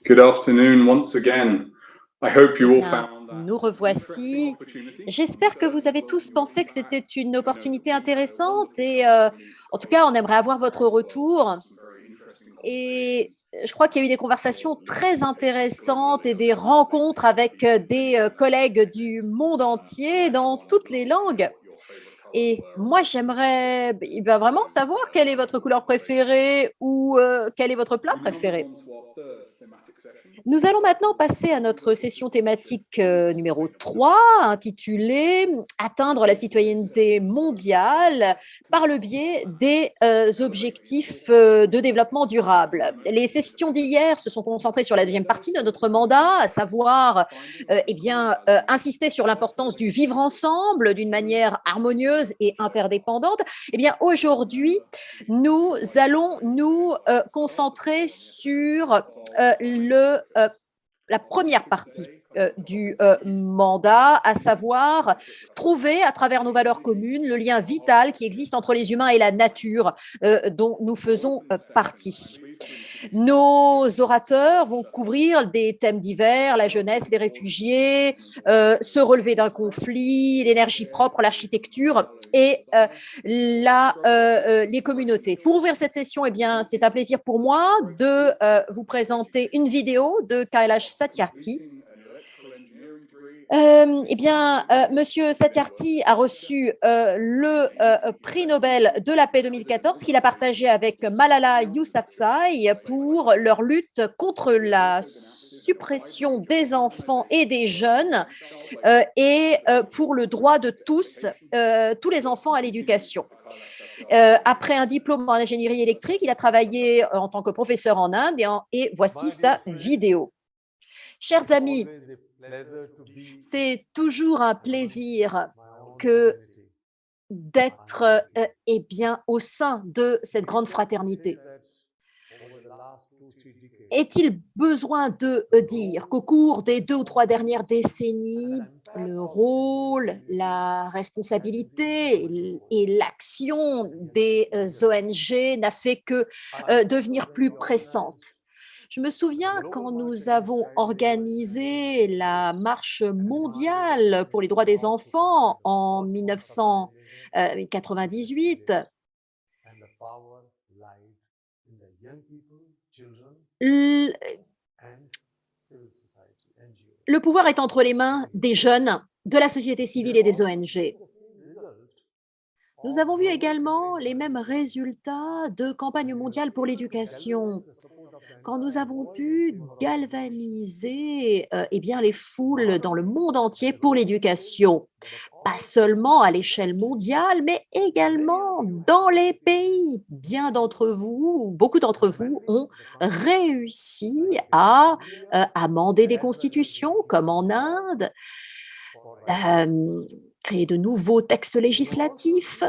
Good afternoon once again. I hope Eh you all bien, found that nous interesting revoici. opportunity. J'espère que vous avez tous pensé que c'était une opportunité intéressante et en tout cas, on aimerait avoir votre retour. Et je crois qu'il y a eu des conversations très intéressantes et des rencontres avec des collègues du monde entier dans toutes les langues. Et moi, j'aimerais vraiment savoir quelle est votre couleur préférée ou quel est votre plat We now move préféré. on to our third thematic session. Nous allons maintenant passer à notre session thématique numéro 3, intitulée Atteindre la citoyenneté mondiale par le biais des objectifs de développement durable. Les sessions d'hier se sont concentrées sur la deuxième partie de notre mandat, à savoir insister sur l'importance du vivre ensemble d'une manière harmonieuse et interdépendante. Eh bien, aujourd'hui, nous allons nous concentrer sur la première partie du mandat, à savoir trouver à travers nos valeurs communes le lien vital qui existe entre les humains et la nature dont nous faisons partie. Nos orateurs vont couvrir des thèmes divers, la jeunesse, les réfugiés, se relever d'un conflit, l'énergie propre, l'architecture et les communautés. Pour ouvrir cette session, eh bien, c'est un plaisir pour moi de vous présenter une vidéo de Kailash Satyarthi. Monsieur Satyarthi a reçu le prix Nobel de la paix 2014 qu'il a partagé avec Malala Yousafzai pour leur lutte contre la suppression des enfants et des jeunes pour le droit de tous les enfants à l'éducation. Après un diplôme en ingénierie électrique, il a travaillé en tant que professeur en Inde et voici sa vidéo. Chers amis, c'est toujours un plaisir que d'être au sein de cette grande fraternité. Est-il besoin de dire qu'au cours des 2 ou 3 dernières décennies, le rôle, la responsabilité et l'action des ONG n'a fait que devenir plus pressante? Je me souviens quand nous avons organisé la marche mondiale pour les droits des enfants en 1998, le pouvoir est entre les mains des jeunes, de la société civile et des ONG. Nous avons vu également les mêmes résultats de campagne mondiale pour l'éducation, quand nous avons pu galvaniser les foules dans le monde entier pour l'éducation, pas seulement à l'échelle mondiale, mais également dans les pays. Bien d'entre vous, beaucoup d'entre vous ont réussi à amender des constitutions, comme en Inde, créer de nouveaux textes législatifs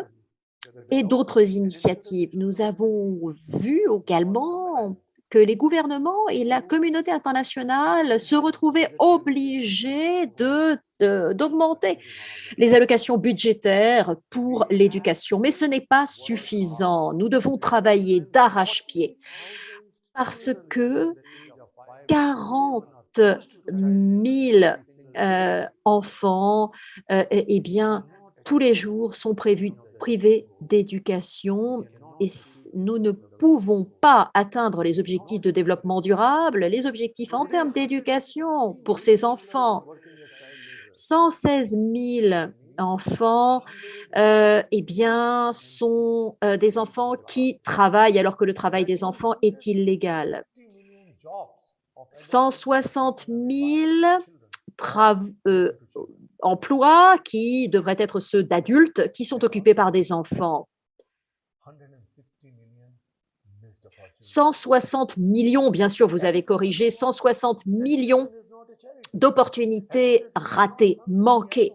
et d'autres initiatives. Nous avons vu également que les gouvernements et la communauté internationale se retrouvaient obligés d'augmenter les allocations budgétaires pour l'éducation. Mais ce n'est pas suffisant. Nous devons travailler d'arrache-pied parce que 40 000 enfants, tous les jours sont privés d'éducation et nous ne pouvons pas atteindre les objectifs de développement durable, les objectifs en termes d'éducation pour ces enfants. 116 000 enfants sont des enfants qui travaillent alors que le travail des enfants est illégal. 160 000 emplois qui devraient être ceux d'adultes qui sont occupés par des enfants. 160 millions, bien sûr, vous avez corrigé, 160 millions d'opportunités ratées, manquées.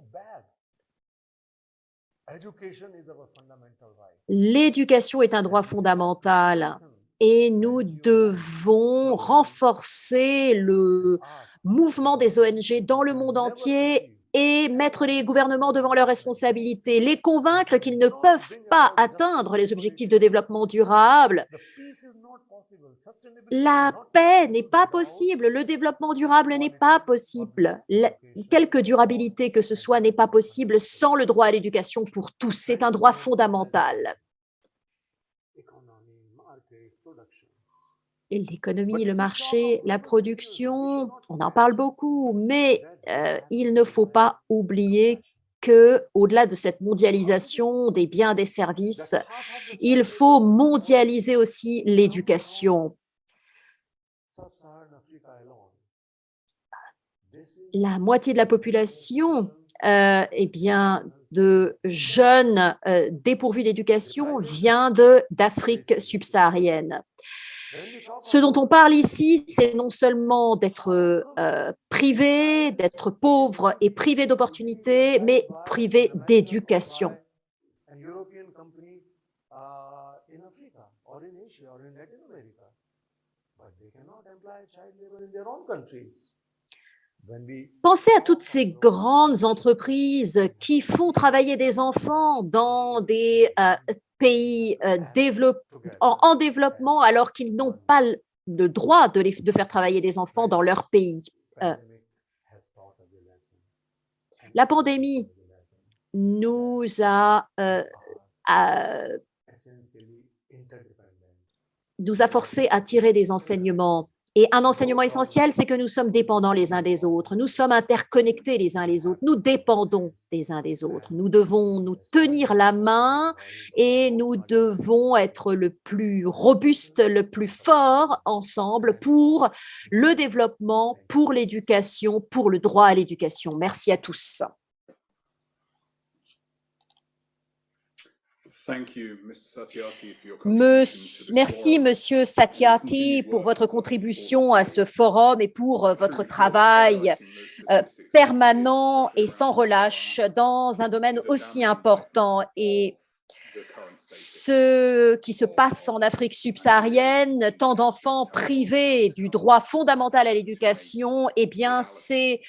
L'éducation est un droit fondamental et nous devons renforcer le mouvement des ONG dans le monde entier et mettre les gouvernements devant leurs responsabilités, les convaincre qu'ils ne peuvent pas atteindre les objectifs de développement durable. La paix n'est pas possible, le développement durable n'est pas possible, quelque durabilité que ce soit n'est pas possible sans le droit à l'éducation pour tous. C'est un droit fondamental. Et l'économie, le marché, la production, on en parle beaucoup, mais il ne faut pas oublier que, au-delà de cette mondialisation des biens et des services, il faut mondialiser aussi l'éducation. La moitié de la population, eh bien, de jeunes dépourvus d'éducation vient d'Afrique subsaharienne. Ce dont on parle ici, c'est non seulement d'être privé, d'être pauvre et privé d'opportunités, mais privé d'éducation. Pensez à toutes ces grandes entreprises qui font travailler des enfants dans des pays en développement alors qu'ils n'ont pas le droit de faire travailler des enfants dans leur pays. La pandémie nous a forcé à tirer des enseignements. Et un enseignement essentiel, c'est que nous sommes dépendants les uns des autres. Nous sommes interconnectés les uns les autres. Nous dépendons des uns des autres. Nous devons nous tenir la main et nous devons être le plus robuste, le plus fort ensemble pour le développement, pour l'éducation, pour le droit à l'éducation. Merci à tous. Merci, Monsieur Satyarthi, pour votre contribution à ce forum et pour votre travail permanent et sans relâche dans un domaine aussi important. Et ce qui se passe en Afrique subsaharienne, tant d'enfants privés du droit fondamental à l'éducation, eh bien, c'est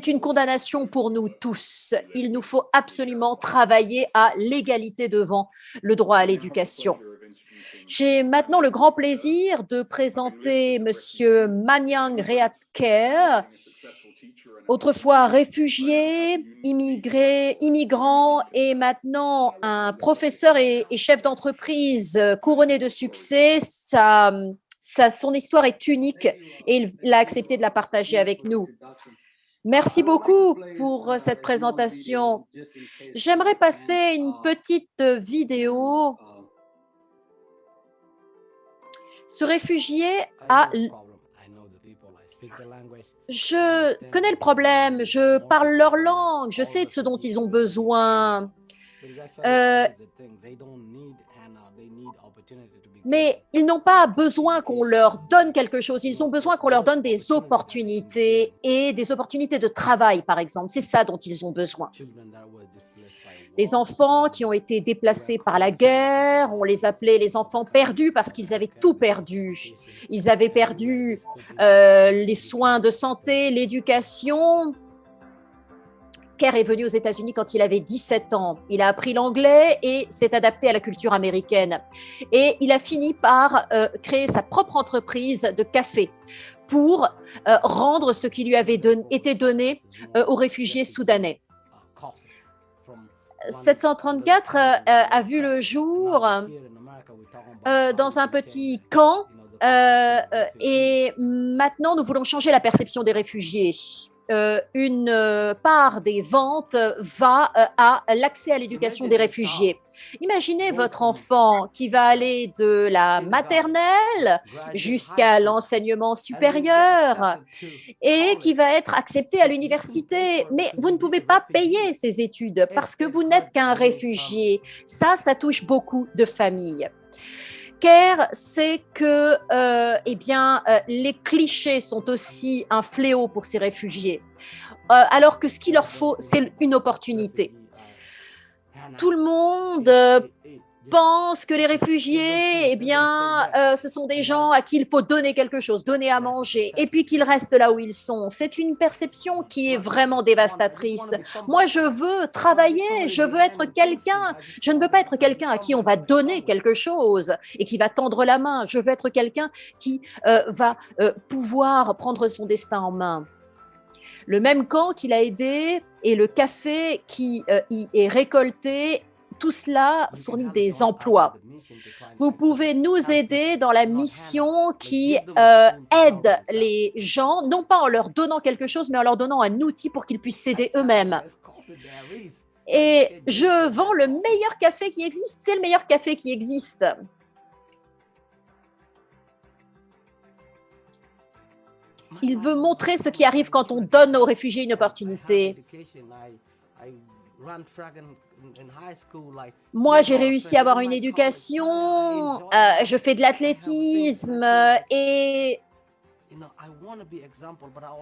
une condamnation pour nous tous. Il nous faut absolument travailler à l'égalité devant le droit à l'éducation. J'ai maintenant le grand plaisir de présenter M. Manyang Reatker, autrefois réfugié, immigrant et maintenant un professeur et chef d'entreprise couronné de succès. Son histoire est unique et il a accepté de la partager avec nous. Merci beaucoup pour cette présentation. J'aimerais passer une petite vidéo. Ce réfugié a... Je connais le problème, je parle leur langue, je sais de ce dont ils ont besoin. Mais ils n'ont pas besoin qu'on leur donne quelque chose, ils ont besoin qu'on leur donne des opportunités et des opportunités de travail, par exemple. C'est ça dont ils ont besoin. Les enfants qui ont été déplacés par la guerre, on les appelait les enfants perdus parce qu'ils avaient tout perdu. Ils avaient perdu les soins de santé, l'éducation. Kerr est venu aux États-Unis quand il avait 17 ans. Il a appris l'anglais et s'est adapté à la culture américaine. Et il a fini par créer sa propre entreprise de café pour rendre ce qui lui avait été donné aux réfugiés soudanais. 734 a vu le jour dans un petit camp et maintenant nous voulons changer la perception des réfugiés. Une part des ventes va à l'accès à l'éducation des réfugiés. Imaginez votre enfant qui va aller de la maternelle jusqu'à l'enseignement supérieur et qui va être accepté à l'université. Mais vous ne pouvez pas payer ces études parce que vous n'êtes qu'un réfugié. Ça touche beaucoup de familles. Kerr sait que les clichés sont aussi un fléau pour ces réfugiés, alors que ce qu'il leur faut, c'est une opportunité. Tout le monde pensent que les réfugiés, eh bien, ce sont des gens à qui il faut donner quelque chose, donner à manger, et puis qu'ils restent là où ils sont. C'est une perception qui est vraiment dévastatrice. Moi, je veux travailler, je veux être quelqu'un. Je ne veux pas être quelqu'un à qui on va donner quelque chose et qui va tendre la main. Je veux être quelqu'un qui va pouvoir prendre son destin en main. Le même camp qu'il a aidé et le café qui y est récolté, tout cela fournit des emplois. Vous pouvez nous aider dans la mission qui aide les gens, non pas en leur donnant quelque chose, mais en leur donnant un outil pour qu'ils puissent s'aider eux-mêmes. Et je vends le meilleur café qui existe, c'est le meilleur café qui existe. Il veut montrer ce qui arrive quand on donne aux réfugiés une opportunité. Moi, j'ai réussi à avoir une éducation, je fais de l'athlétisme et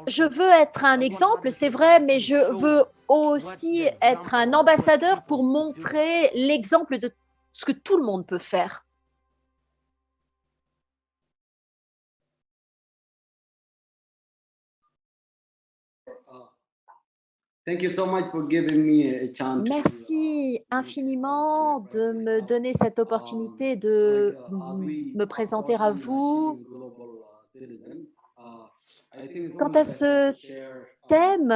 je veux être un exemple, c'est vrai, mais je veux aussi être un ambassadeur pour montrer l'exemple de ce que tout le monde peut faire. Merci infiniment de me donner cette opportunité de me présenter à vous. Quant à ce thème,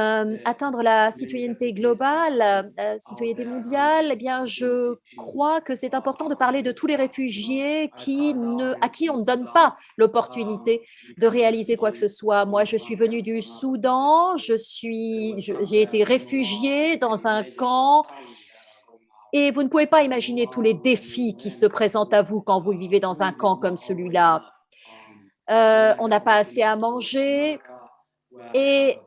atteindre la citoyenneté globale, citoyenneté mondiale, eh bien, je crois que c'est important de parler de tous les réfugiés à qui on ne donne pas l'opportunité de réaliser quoi que ce soit. Moi, je suis venue du Soudan, j'ai été réfugiée dans un camp et vous ne pouvez pas imaginer tous les défis qui se présentent à vous quand vous vivez dans un camp comme celui-là. On n'a pas assez à manger et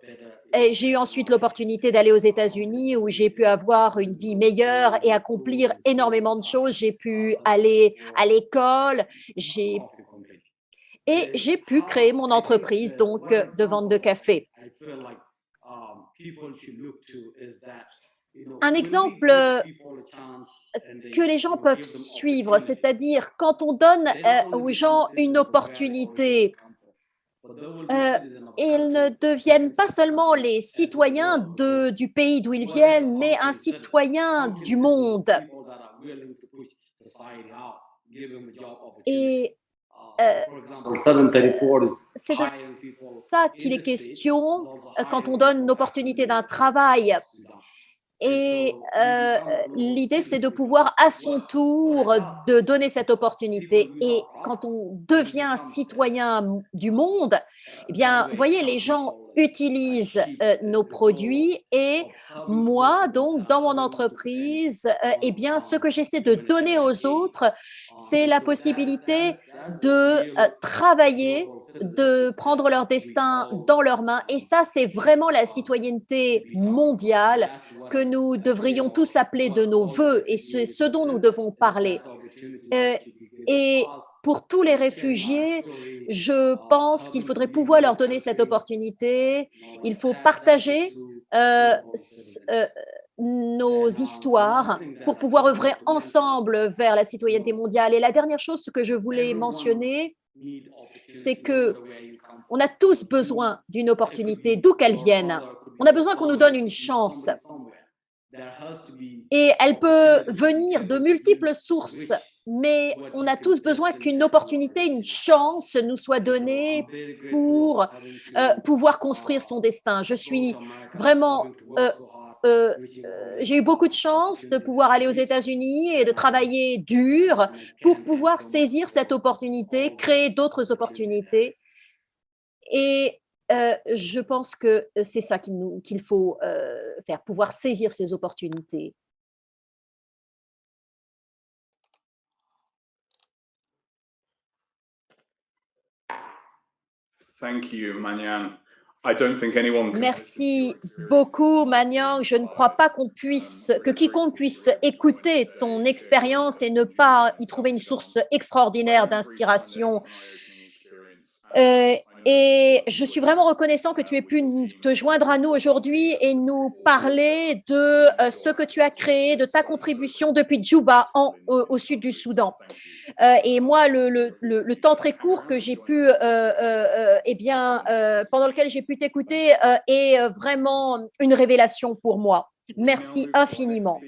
j'ai eu ensuite l'opportunité d'aller aux États-Unis où j'ai pu avoir une vie meilleure et accomplir énormément de choses. J'ai pu aller à l'école et j'ai pu créer mon entreprise donc de vente de café. Un exemple que les gens peuvent suivre, c'est-à-dire quand on donne aux gens une opportunité, ils ne deviennent pas seulement les citoyens du pays d'où ils viennent, mais un citoyen du monde. Et c'est de ça qu'il est question quand on donne une opportunité d'un travail. Et l'idée, c'est de pouvoir à son tour de donner cette opportunité. Et quand on devient un citoyen du monde, eh bien, vous voyez, les gens utilisent nos produits et moi, donc, dans mon entreprise, eh bien, ce que j'essaie de donner aux autres, c'est la possibilité de travailler, de prendre leur destin dans leurs mains. Et ça, c'est vraiment la citoyenneté mondiale que nous devrions tous appeler de nos voeux et c'est ce dont nous devons parler. Et pour tous les réfugiés, je pense qu'il faudrait pouvoir leur donner cette opportunité. Il faut partager nos histoires pour pouvoir œuvrer ensemble vers la citoyenneté mondiale. Et la dernière chose que je voulais mentionner, c'est que on a tous besoin d'une opportunité, d'où qu'elle vienne. On a besoin qu'on nous donne une chance. Et elle peut venir de multiples sources, mais on a tous besoin qu'une opportunité, une chance nous soit donnée pour pouvoir construire son destin. Je suis vraiment j'ai eu beaucoup de chance de pouvoir aller aux États-Unis et de travailler dur pour pouvoir saisir cette opportunité, créer d'autres opportunités. Et je pense que c'est ça qu'il faut faire, pouvoir saisir ces opportunités. Thank you, Manyan. I don't think anyone can Merci beaucoup, Maniang. Je ne crois pas que quiconque puisse écouter ton expérience et ne pas y trouver une source extraordinaire d'inspiration. Et je suis vraiment reconnaissant que tu aies pu te joindre à nous aujourd'hui et nous parler de ce que tu as créé, de ta contribution depuis Djouba au sud du Soudan. Et moi, le temps très court que j'ai pu, pendant lequel j'ai pu t'écouter, est vraiment une révélation pour moi. Merci infiniment.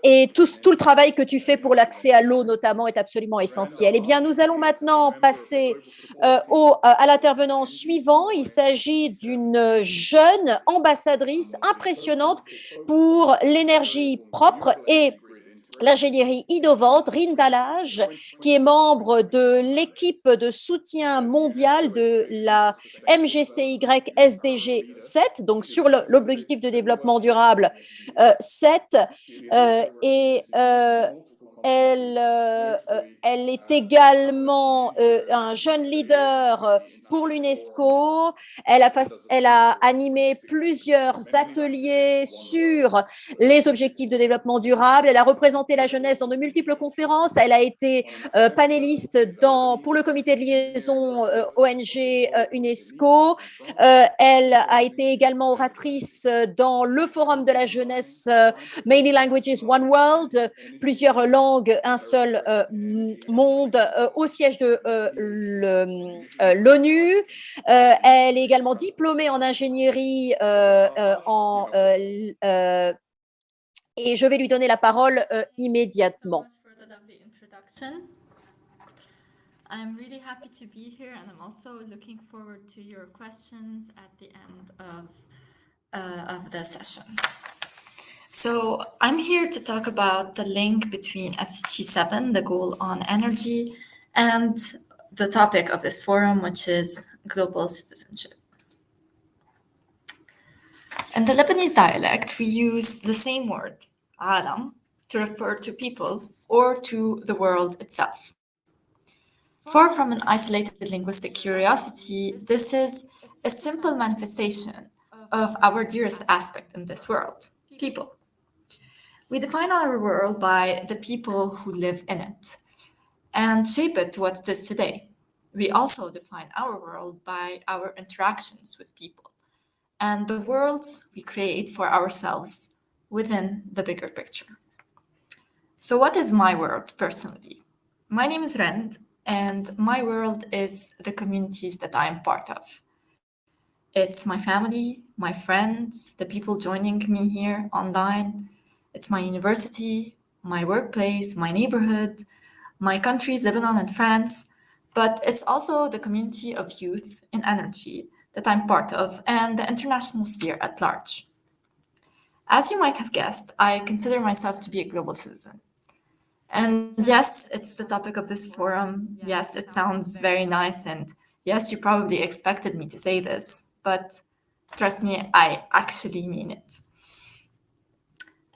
Et tout le travail que tu fais pour l'accès à l'eau, notamment, est absolument essentiel. Eh bien, nous allons maintenant passer à l'intervenant suivant. Il s'agit d'une jeune ambassadrice impressionnante pour l'énergie propre et l'ingénierie innovante, Rindalage, qui est membre de l'équipe de soutien mondial de la MGCY SDG 7, donc sur l'objectif de développement durable 7, et elle est également un jeune leader pour l'UNESCO. Elle a animé plusieurs ateliers sur les objectifs de développement durable. Elle a représenté la jeunesse dans de multiples conférences. Elle a été panéliste pour le comité de liaison ONG UNESCO. Elle a été également oratrice dans le forum de la jeunesse Many Languages, One World, plusieurs langues, un seul monde, au siège de l'ONU. Elle est également diplômée en ingénierie et je vais lui donner la parole immédiatement. I'm really happy to be here, and I'm also looking forward to your questions at the end of the session. So I'm here to talk about the link between SDG 7, the goal on energy, and the topic of this forum, which is global citizenship. In the Lebanese dialect, we use the same word, alam, to refer to people or to the world itself. Far from an isolated linguistic curiosity, this is a simple manifestation of our dearest aspect in this world, people. We define our world by the people who live in it and shape it to what it is today. We also define our world by our interactions with people and the worlds we create for ourselves within the bigger picture. So what is my world personally? My name is Rend, and my world is the communities that I am part of. It's my family, my friends, the people joining me here online. It's my university, my workplace, my neighborhood, my countries, Lebanon and France. But it's also the community of youth in energy that I'm part of and the international sphere at large. As you might have guessed, I consider myself to be a global citizen. And yes, it's the topic of this forum. Yes, it sounds very nice. And yes, you probably expected me to say this, but trust me, I actually mean it.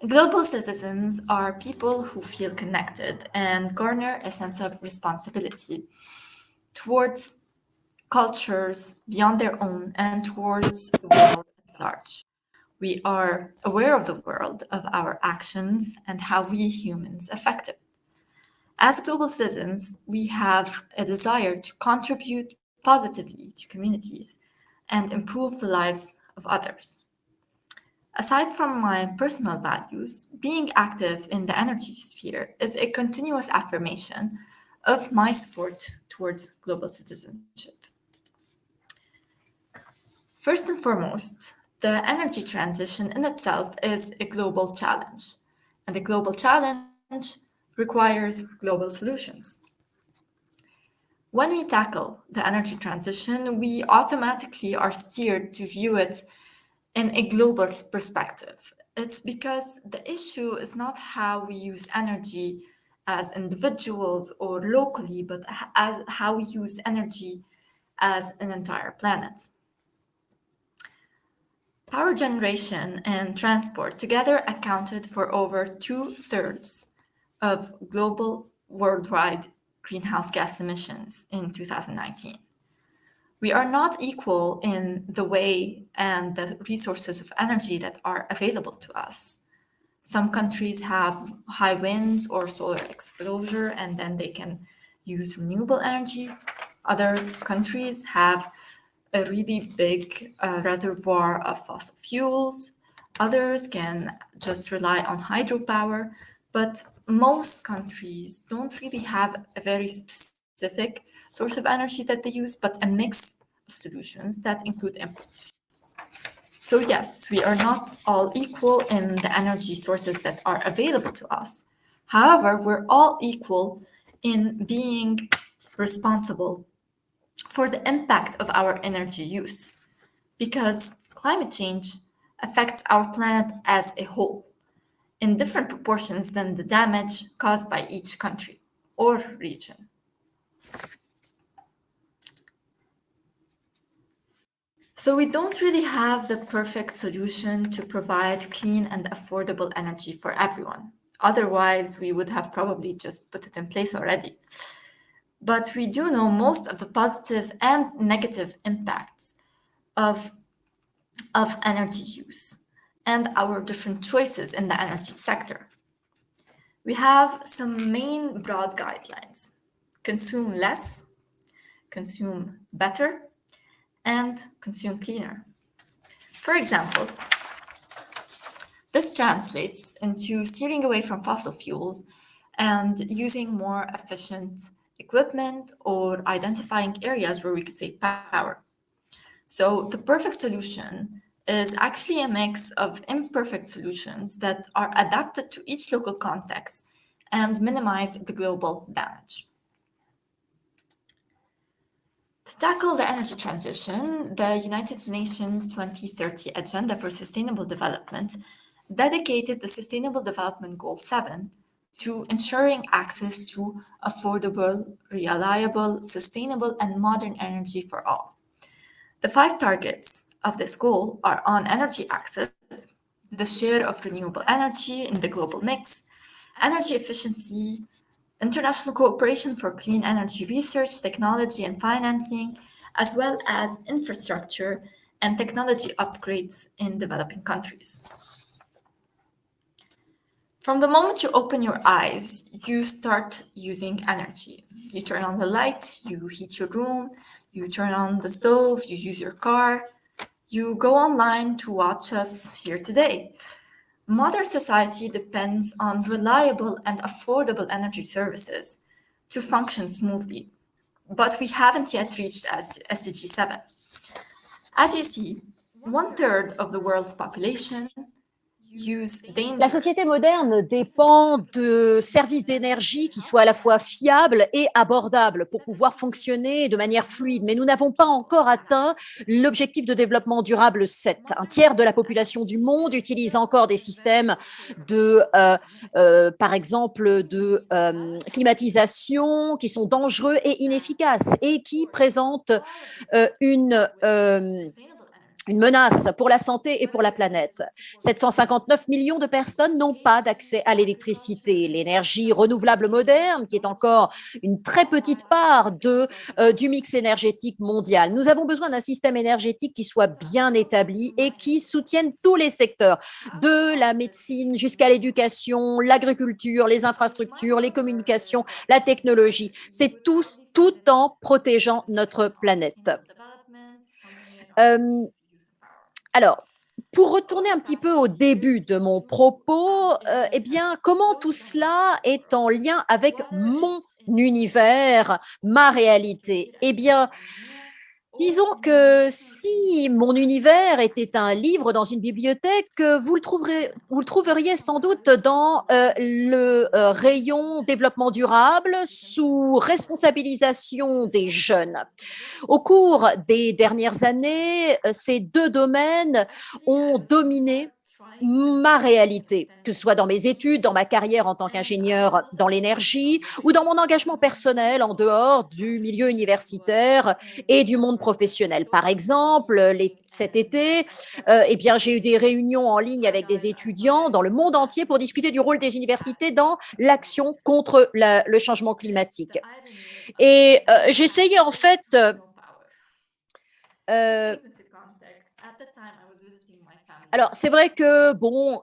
Global citizens are people who feel connected and garner a sense of responsibility towards cultures beyond their own and towards the world at large. We are aware of the world, of our actions, and how we humans affect it. As global citizens, we have a desire to contribute positively to communities and improve the lives of others. Aside from my personal values, being active in the energy sphere is a continuous affirmation of my support towards global citizenship. First and foremost, the energy transition in itself is a global challenge, and a global challenge requires global solutions. When we tackle the energy transition, we automatically are steered to view it in a global perspective. It's because the issue is not how we use energy as individuals or locally, but as how we use energy as an entire planet. Power generation and transport together accounted for over 2/3 of global worldwide greenhouse gas emissions in 2019. We are not equal in the way and the resources of energy that are available to us. Some countries have high winds or solar exposure, and then they can use renewable energy. Other countries have a really big reservoir of fossil fuels. Others can just rely on hydropower, but most countries don't really have a very specific source of energy that they use, but a mix of solutions that include input. So yes, we are not all equal in the energy sources that are available to us. However, we're all equal in being responsible for the impact of our energy use, because climate change affects our planet as a whole in different proportions than the damage caused by each country or region. So we don't really have the perfect solution to provide clean and affordable energy for everyone. Otherwise, we would have probably just put it in place already. But we do know most of the positive and negative impacts of energy use and our different choices in the energy sector. We have some main broad guidelines: consume less, consume better, and consume cleaner. For example, this translates into steering away from fossil fuels and using more efficient equipment or identifying areas where we could save power. So the perfect solution is actually a mix of imperfect solutions that are adapted to each local context and minimize the global damage. To tackle the energy transition, the United Nations 2030 Agenda for Sustainable Development dedicated the Sustainable Development Goal 7 to ensuring access to affordable, reliable, sustainable, and modern energy for all. The 5 targets of this goal are on energy access, the share of renewable energy in the global mix, energy efficiency, international cooperation for clean energy research, technology, and financing, as well as infrastructure and technology upgrades in developing countries. From the moment you open your eyes, you start using energy. You turn on the light, you heat your room, you turn on the stove, you use your car, you go online to watch us here today. Modern society depends on reliable and affordable energy services to function smoothly, but we haven't yet reached SDG 7. As you see, 1/3 of the world's population use La dangerous société moderne dépend de services d'énergie qui soient à la fois fiables et abordables pour pouvoir fonctionner de manière fluide. Mais nous n'avons pas encore atteint l'objectif de développement durable 7. Un tiers de la population du monde utilise encore des systèmes par exemple, de climatisation qui sont dangereux et inefficaces et qui présentent une menace pour la santé et pour la planète. 759 millions de personnes n'ont pas d'accès à l'électricité. L'énergie renouvelable moderne, qui est encore une très petite part du mix énergétique mondial. Nous avons besoin d'un système énergétique qui soit bien établi et qui soutienne tous les secteurs, de la médecine jusqu'à l'éducation, l'agriculture, les infrastructures, les communications, la technologie. C'est tout en protégeant notre planète. Alors, pour retourner un petit peu au début de mon propos, eh bien, comment tout cela est en lien avec mon univers, ma réalité? Eh bien, disons que si mon univers était un livre dans une bibliothèque, vous le trouveriez sans doute dans le rayon développement durable sous responsabilisation des jeunes. Au cours des dernières années, ces 2 domaines ont dominé ma réalité, que ce soit dans mes études, dans ma carrière en tant qu'ingénieur dans l'énergie ou dans mon engagement personnel en dehors du milieu universitaire et du monde professionnel. Par exemple, cet été, eh bien, j'ai eu des réunions en ligne avec des étudiants dans le monde entier pour discuter du rôle des universités dans l'action contre le changement climatique. Et j'essayais en fait alors, c'est vrai que, bon,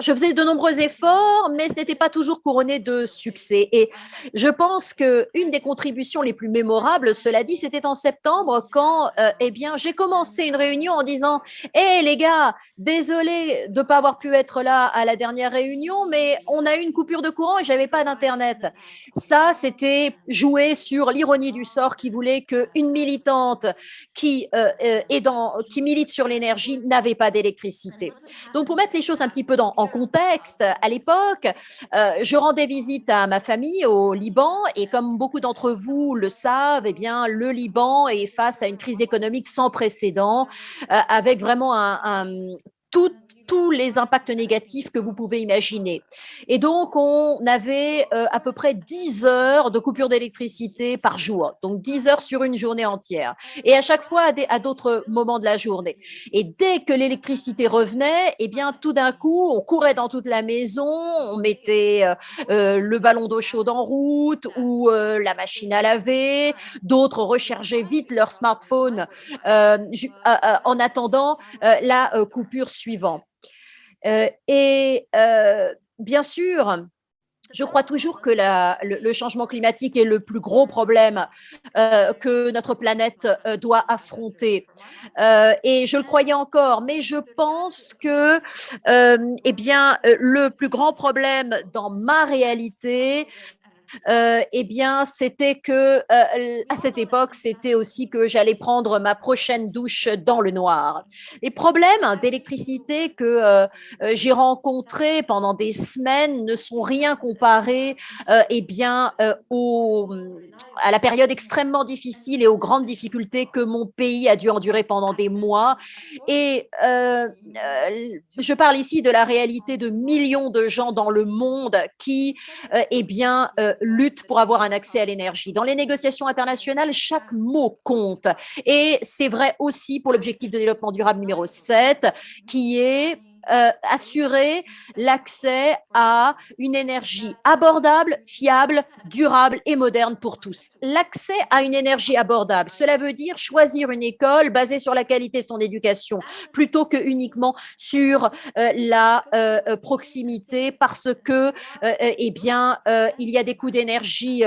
je faisais de nombreux efforts, mais ce n'était pas toujours couronné de succès. Et je pense qu'une des contributions les plus mémorables, cela dit, c'était en septembre quand eh bien, j'ai commencé une réunion en disant « Hé les gars, désolé de ne pas avoir pu être là à la dernière réunion, mais on a eu une coupure de courant et je n'avais pas d'Internet. » Ça, c'était jouer sur l'ironie du sort qui voulait qu'une militante qui milite sur l'énergie n'avait pas d'électricité. Donc, pour mettre les choses un petit peu en contexte, à l'époque, je rendais visite à ma famille au Liban et comme beaucoup d'entre vous le savent, eh bien, le Liban est face à une crise économique sans précédent, avec vraiment tous les impacts négatifs que vous pouvez imaginer. Et donc, on avait à peu près 10 heures de coupure d'électricité par jour, donc 10 heures sur une journée entière, et à chaque fois à d'autres moments de la journée. Et dès que l'électricité revenait, eh bien, tout d'un coup, on courait dans toute la maison, on mettait le ballon d'eau chaude en route ou la machine à laver, d'autres rechargeaient vite leur smartphone en attendant la coupure suivante. Bien sûr, je crois toujours que le changement climatique est le plus gros problème que notre planète doit affronter. Et je le croyais encore, mais je pense que le plus grand problème dans ma réalité, eh bien, c'était que à cette époque, c'était aussi que j'allais prendre ma prochaine douche dans le noir. Les problèmes d'électricité que j'ai rencontrés pendant des semaines ne sont rien comparés à la période extrêmement difficile et aux grandes difficultés que mon pays a dû endurer pendant des mois. Et je parle ici de la réalité de millions de gens dans le monde qui, luttent pour avoir un accès à l'énergie. Dans les négociations internationales, chaque mot compte. Et c'est vrai aussi pour l'objectif de développement durable numéro 7, qui est assurer l'accès à une énergie abordable, fiable, durable et moderne pour tous. L'accès à une énergie abordable, cela veut dire choisir une école basée sur la qualité de son éducation plutôt que uniquement sur la proximité parce que il y a des coûts d'énergie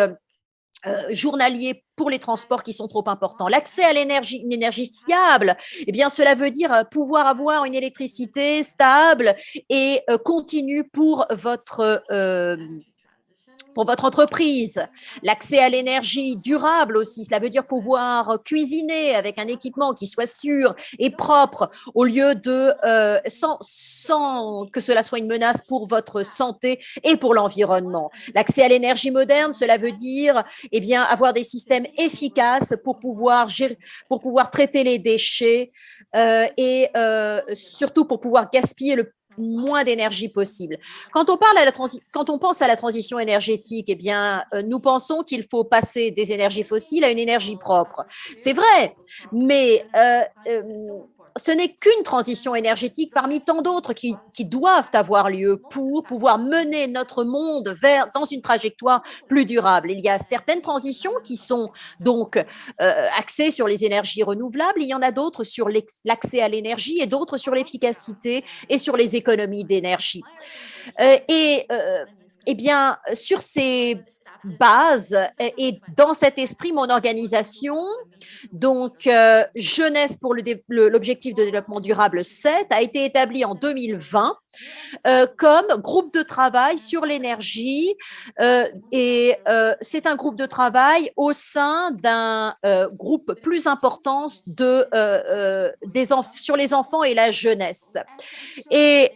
journaliers pour les transports qui sont trop importants. L'accès à l'énergie, une énergie fiable, eh bien, cela veut dire pouvoir avoir une électricité stable et continue pour votre entreprise. L'accès à l'énergie durable aussi, cela veut dire pouvoir cuisiner avec un équipement qui soit sûr et propre au lieu de sans que cela soit une menace pour votre santé et pour l'environnement. L'accès à l'énergie moderne, cela veut dire avoir des systèmes efficaces pour pouvoir traiter les déchets et surtout pour pouvoir gaspiller le moins d'énergie possible. Quand on pense à la transition énergétique, nous pensons qu'il faut passer des énergies fossiles à une énergie propre. C'est vrai, mais ce n'est qu'une transition énergétique parmi tant d'autres qui doivent avoir lieu pour pouvoir mener notre monde dans une trajectoire plus durable. Il y a certaines transitions qui sont donc axées sur les énergies renouvelables, il y en a d'autres sur l'accès à l'énergie et d'autres sur l'efficacité et sur les économies d'énergie. Sur ces bases et dans cet esprit, mon organisation, donc Jeunesse pour l'objectif de développement durable 7, a été établie en 2020 comme groupe de travail sur l'énergie c'est un groupe de travail au sein d'un groupe plus important sur les enfants et la jeunesse. Et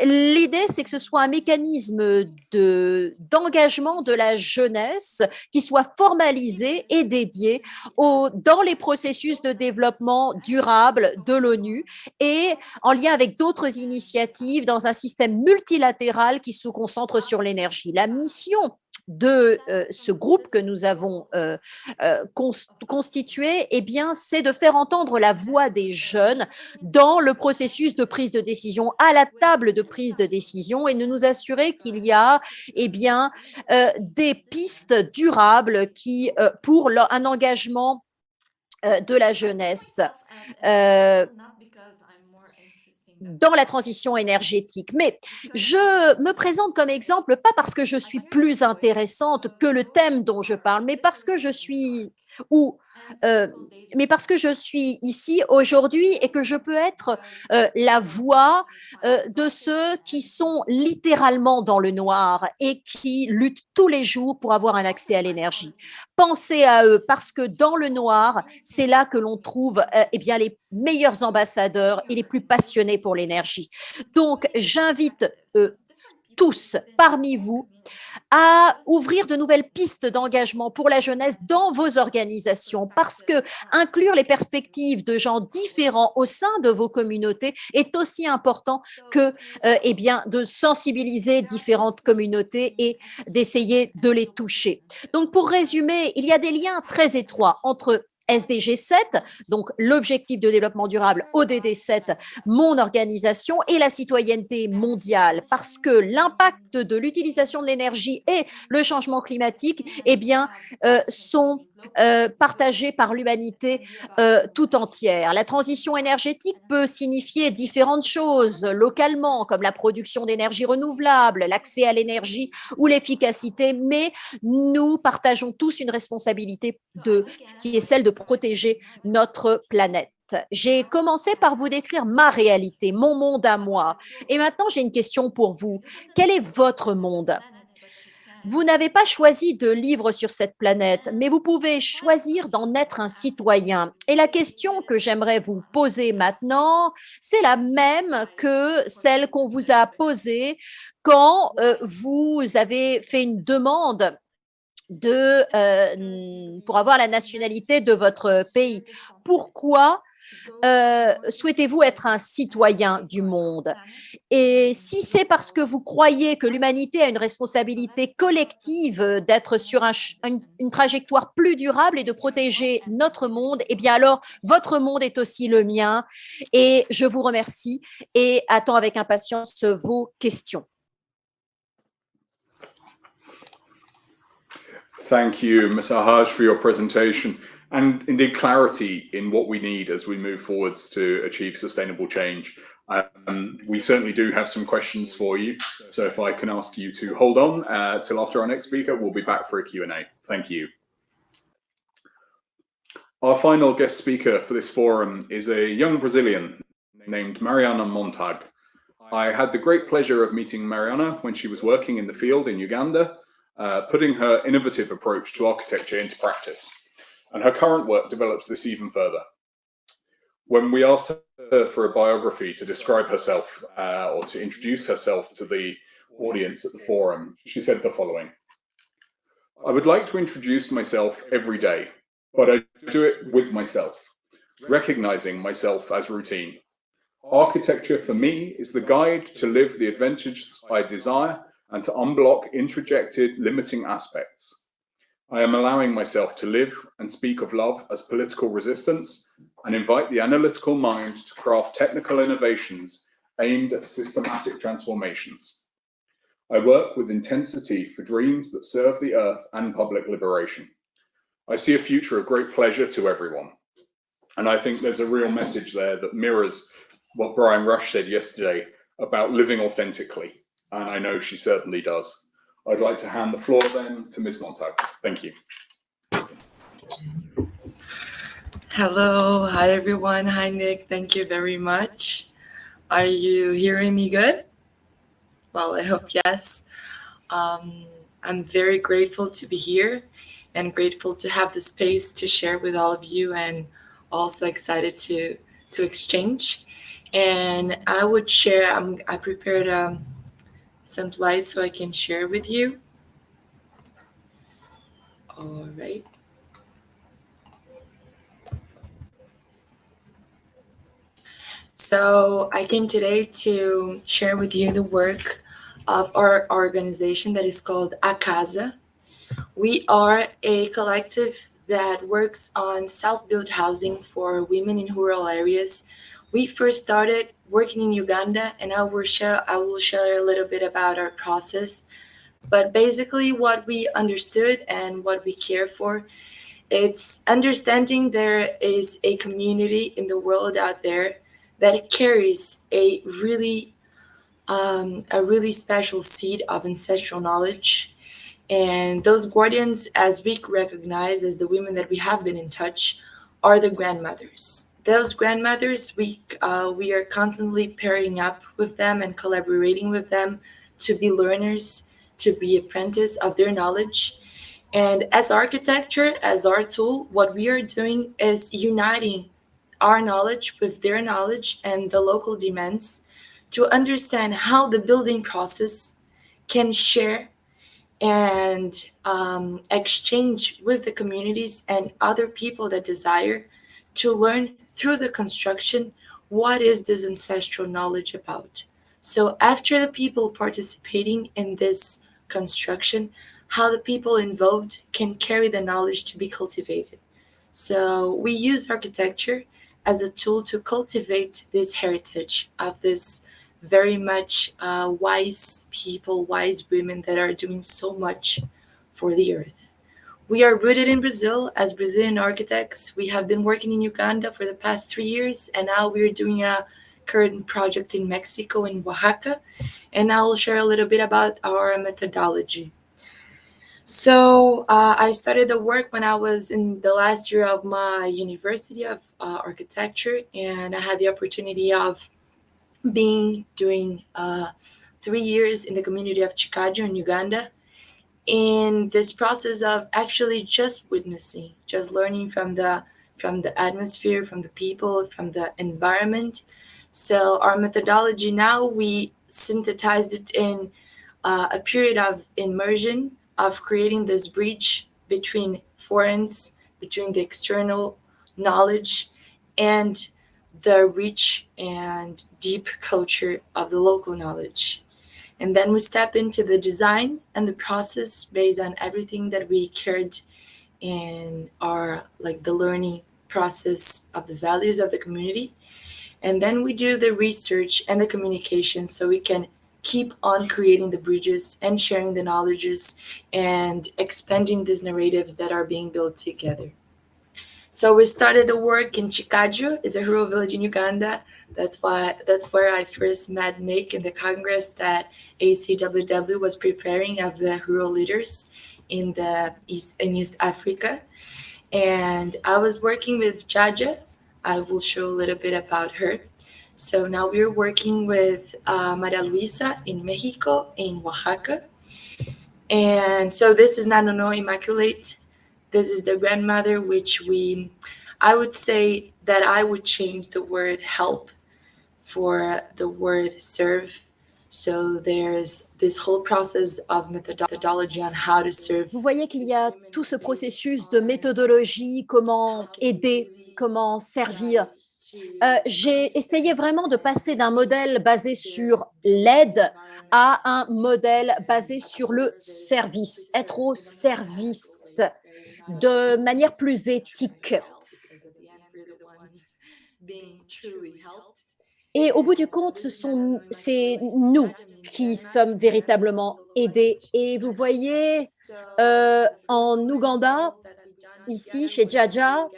l'idée, c'est que ce soit un mécanisme d'engagement de la jeunesse qui soit formalisé et dédié dans les processus de développement durable de l'ONU et en lien avec d'autres initiatives dans un système multilatéral qui se concentre sur l'énergie. La mission de ce groupe que nous avons constitué, c'est de faire entendre la voix des jeunes dans le processus de prise de décision, à la table de prise de décision, et de nous assurer qu'il y a des pistes durables pour un engagement de la jeunesse. dans la transition énergétique. Mais je me présente comme exemple, pas parce que je suis plus intéressante que le thème dont je parle, mais parce que je suis ici aujourd'hui et que je peux être la voix de ceux qui sont littéralement dans le noir et qui luttent tous les jours pour avoir un accès à l'énergie. Pensez à eux parce que dans le noir, c'est là que l'on trouve les meilleurs ambassadeurs et les plus passionnés pour l'énergie. Donc, j'invite tous parmi vous à ouvrir de nouvelles pistes d'engagement pour la jeunesse dans vos organisations, parce que inclure les perspectives de gens différents au sein de vos communautés est aussi important que de sensibiliser différentes communautés et d'essayer de les toucher. Donc, pour résumer, il y a des liens très étroits entre SDG 7, donc l'objectif de développement durable ODD 7, mon organisation et la citoyenneté mondiale, parce que l'impact de l'utilisation de l'énergie et le changement climatique sont partagés par l'humanité tout entière. La transition énergétique peut signifier différentes choses localement, comme la production d'énergie renouvelable, l'accès à l'énergie ou l'efficacité, mais nous partageons tous une responsabilité qui est celle de protéger notre planète. J'ai commencé par vous décrire ma réalité, mon monde à moi. Et maintenant, j'ai une question pour vous. Quel est votre monde ? Vous n'avez pas choisi de vivre sur cette planète, mais vous pouvez choisir d'en être un citoyen. Et la question que j'aimerais vous poser maintenant, c'est la même que celle qu'on vous a posée quand vous avez fait une demande pour avoir la nationalité de votre pays. Pourquoi souhaitez-vous être un citoyen du monde? Et si c'est parce que vous croyez que l'humanité a une responsabilité collective d'être sur une trajectoire plus durable et de protéger notre monde, alors votre monde est aussi le mien. Et je vous remercie et attends avec impatience vos questions. Thank you, Ms. Ahaj, for your presentation and indeed clarity in what we need as we move forwards to achieve sustainable change. We certainly do have some questions for you. So if I can ask you to hold on till after our next speaker, we'll be back for a Q&A. Thank you. Our final guest speaker for this forum is a young Brazilian named Mariana Montag. I had the great pleasure of meeting Mariana when she was working in the field in Uganda, putting her innovative approach to architecture into practice. And her current work develops this even further. When we asked her for a biography to describe herself or to introduce herself to the audience at the forum, she said the following: "I would like to introduce myself every day, but I do it with myself, recognizing myself as routine. Architecture for me is the guide to live the adventures I desire and to unblock introjected limiting aspects. I am allowing myself to live and speak of love as political resistance and invite the analytical mind to craft technical innovations aimed at systematic transformations. I work with intensity for dreams that serve the earth and public liberation. I see a future of great pleasure to everyone." And I think there's a real message there that mirrors what Brian Rush said yesterday about living authentically. And I know she certainly does. I'd like to hand the floor then to Ms. Montag. Thank you. Hello, hi everyone. Hi Nick, thank you very much. Are you hearing me good? Well, I hope yes. I'm very grateful to be here and grateful to have the space to share with all of you, and also excited to exchange. And I would share, I prepared some slides so I can share with you. All right. So I came today to share with you the work of our organization that is called A Casa. We are a collective that works on self-built housing for women in rural areas. We first started working in Uganda, and I will share a little bit about our process. But basically what we understood and what we care for, it's understanding there is a community in the world out there that carries a really special seed of ancestral knowledge. And those guardians, as we recognize as the women that we have been in touch, are the grandmothers. Those grandmothers, we are constantly pairing up with them and collaborating with them to be learners, to be apprentices of their knowledge. And as architecture, as our tool, what we are doing is uniting our knowledge with their knowledge and the local demands to understand how the building process can share and exchange with the communities and other people that desire to learn through the construction what is this ancestral knowledge about. So after the people participating in this construction, how the people involved can carry the knowledge to be cultivated. So we use architecture as a tool to cultivate this heritage of this very much wise people, wise women that are doing so much for the earth. We are rooted in Brazil as Brazilian architects. We have been working in Uganda for the past 3 years, and now we're doing a current project in Mexico, in Oaxaca. And I will share a little bit about our methodology. So I started the work when I was in the last year of my university of architecture, and I had the opportunity of doing 3 years in the community of Chikajo in Uganda. In this process of actually just witnessing, just learning from the atmosphere, from the people, from the environment. So our methodology now, we synthesized it in a period of immersion, of creating this bridge between foreigners, between the external knowledge and the rich and deep culture of the local knowledge. And then we step into the design and the process based on everything that we cared in our, like, the learning process of the values of the community. And then we do the research and the communication so we can keep on creating the bridges and sharing the knowledges and expanding these narratives that are being built together. So we started the work in Chikajo, is a rural village in Uganda. That's where I first met Nick in the Congress that ACWW was preparing of the rural leaders in East Africa. And I was working with Jaja. I will show a little bit about her. So now we're working with Maria Luisa in Mexico, in Oaxaca. And so this is Nanono Immaculate. This is the grandmother, which I would say that I would change the word help for the word serve. So there's this whole process of methodology on how to serve. Vous voyez qu'il y a tout ce processus de méthodologie, comment aider, comment servir. J'ai essayé vraiment de passer d'un modèle basé sur l'aide à un modèle basé sur le service, être au service de manière plus éthique. Et au bout du compte, c'est nous qui sommes véritablement aidés. Et vous voyez, en Ouganda, ici, chez Jaja,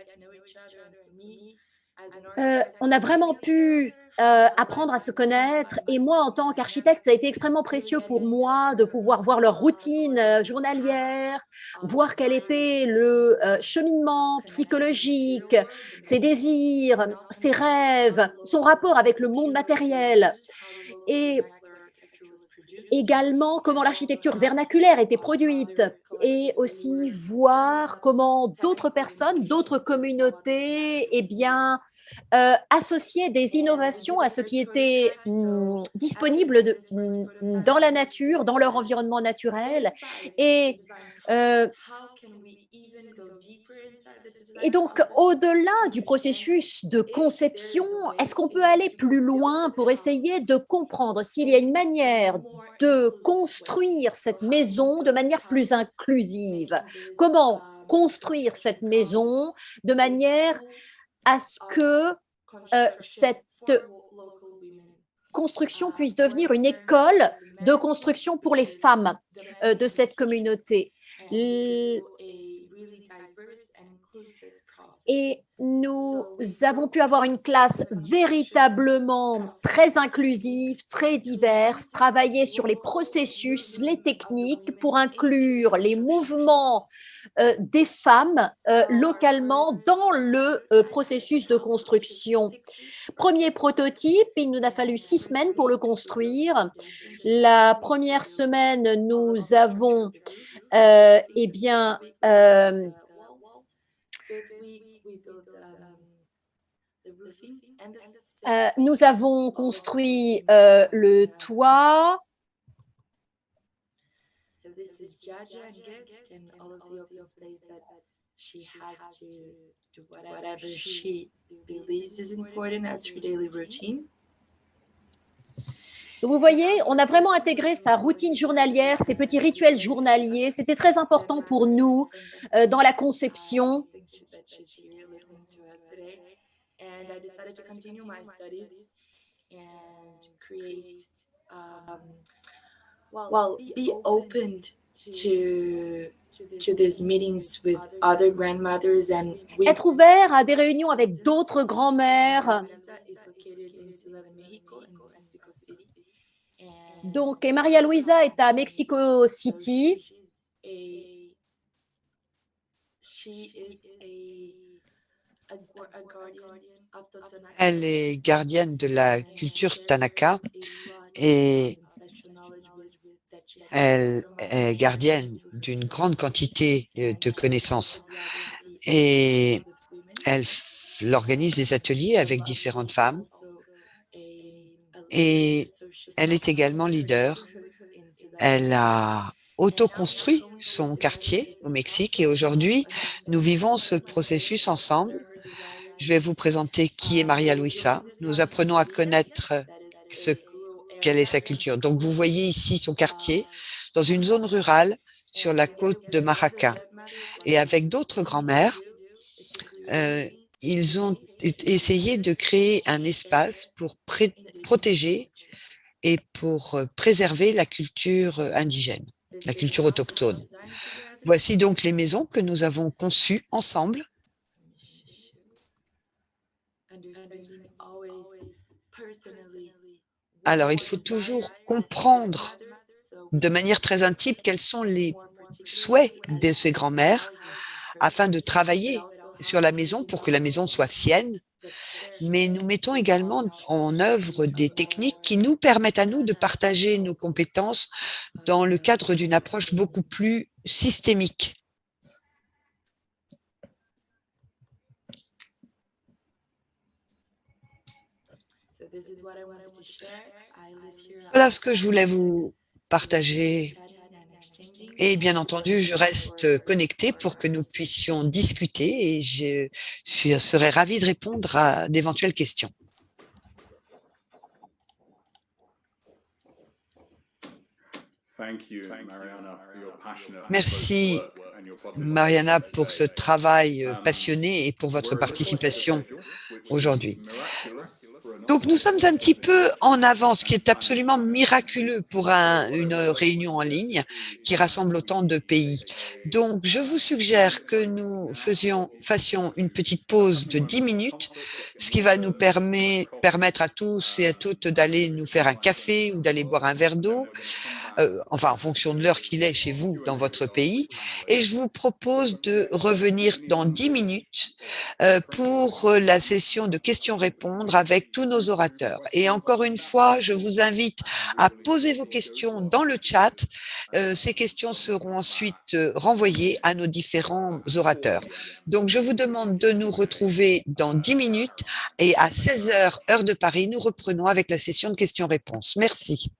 on a vraiment pu apprendre à se connaître. Et moi, en tant qu'architecte, ça a été extrêmement précieux pour moi de pouvoir voir leur routine journalière, voir quel était le cheminement psychologique, ses désirs, ses rêves, son rapport avec le monde matériel. Et également comment l'architecture vernaculaire était produite et aussi voir comment d'autres personnes, d'autres communautés, eh bien, associer des innovations à ce qui était disponible dans la nature, dans leur environnement naturel. Et donc, au-delà du processus de conception, est-ce qu'on peut aller plus loin pour essayer de comprendre s'il y a une manière de construire cette maison de manière plus inclusive? Comment construire cette maison de manière à ce que cette construction puisse devenir une école de construction pour les femmes Et nous avons pu avoir une classe véritablement très inclusive, très diverse, travailler sur les processus, les techniques pour inclure les mouvements des femmes localement dans le processus de construction. Premier prototype, il nous a fallu 6 semaines pour le construire. La première semaine, nous avons nous avons construit le toit. So this is Jaja and Gift and all of the open space that she has to do whatever she believes is important as her daily routine. Donc, vous voyez, on a vraiment intégré sa routine journalière, ses petits rituels journaliers. C'était très important pour nous dans la conception. And I decided to continue my studies and create, be open to these meetings with other grandmothers and Être ouvert à des réunions avec d'autres grands-mères. Donc, et Maria Luisa est à Mexico City. Elle est gardienne de la culture Tanaka et elle est gardienne d'une grande quantité de connaissances. Et elle organise des ateliers avec différentes femmes. Et elle est également leader. Elle a auto-construit son quartier au Mexique et aujourd'hui, nous vivons ce processus ensemble. Je vais vous présenter qui est Maria Luisa. Nous apprenons à connaître quelle est sa culture. Donc, vous voyez ici son quartier dans une zone rurale sur la côte de Oaxaca. Et avec d'autres grands-mères, ils ont essayé de créer un espace pour protéger et pour préserver la culture indigène, la culture autochtone. Voici donc les maisons que nous avons conçues ensemble. Alors, il faut toujours comprendre de manière très intime quels sont les souhaits de ces grands-mères afin de travailler sur la maison pour que la maison soit sienne. Mais nous mettons également en œuvre des techniques qui nous permettent à nous de partager nos compétences dans le cadre d'une approche beaucoup plus systémique. Voilà ce que je voulais vous partager. Et bien entendu, je reste connectée pour que nous puissions discuter et je serai ravie de répondre à d'éventuelles questions. Merci, Mariana, pour ce travail passionné et pour votre participation aujourd'hui. Donc, nous sommes un petit peu en avance, ce qui est absolument miraculeux pour une réunion en ligne qui rassemble autant de pays. Donc, je vous suggère que nous fassions une petite pause de 10 minutes, ce qui va nous permettre à tous et à toutes d'aller nous faire un café ou d'aller boire un verre d'eau, enfin, en fonction de l'heure qu'il est chez vous dans votre pays. Et je vous propose de revenir dans 10 minutes pour la session de questions-répondre avec tous nos orateurs. Et encore une fois, je vous invite à poser vos questions dans le chat. Ces questions seront ensuite renvoyées à nos différents orateurs. Donc, je vous demande de nous retrouver dans 10 minutes et à 16h, heure de Paris, nous reprenons avec la session de questions-réponses. Merci.